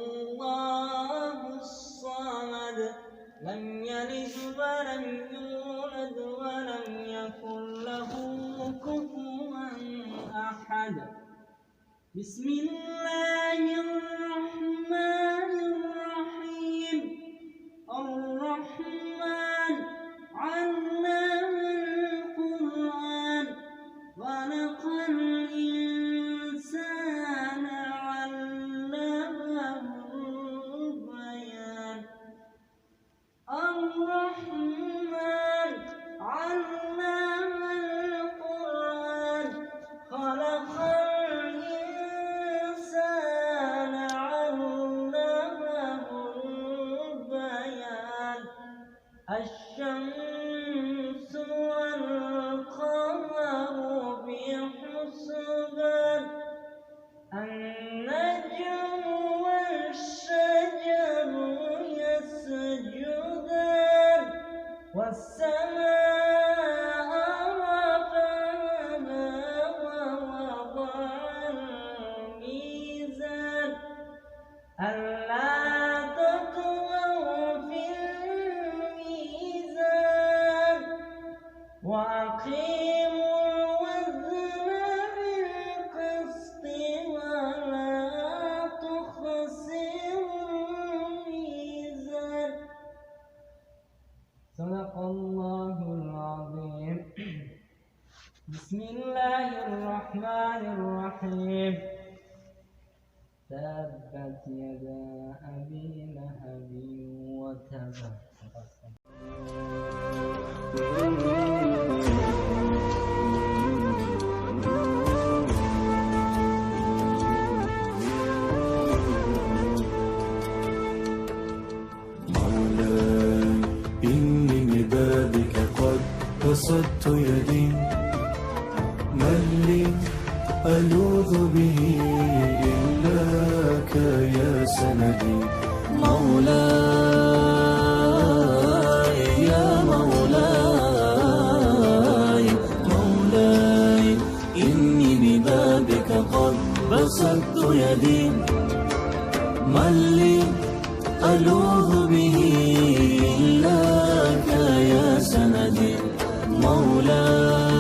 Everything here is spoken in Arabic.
الله الصمد لم يلد ولم يولد ولم يكن له كفوا أحد. بسم الله الرحمن الرحيم. الرحمن علم القرآن خلق الإنسان علمه البيان. الرحمن علم القرآن خلق الإنسان علمه البيان. الشمس والقمر بحسبان. النجم والشجر يسجدان. والسماء رفعها ووضع الميزان ألا تطغوا في الميزان وأقيموا الوزن بالقسط ولا تخسروا الميزان. صدق الله العظيم. بسم الله الرحمن الرحيم. تبت يدا أبي لهب وتب. مولاي إني ببابك قد بسطت يدي، من لي ألوذ به إلاك يا سندي. مولاي يا مولاي، مولاي إني ببابك قد بسطت يدي، من لي ألوذ به إلاك يا سندي. مولاي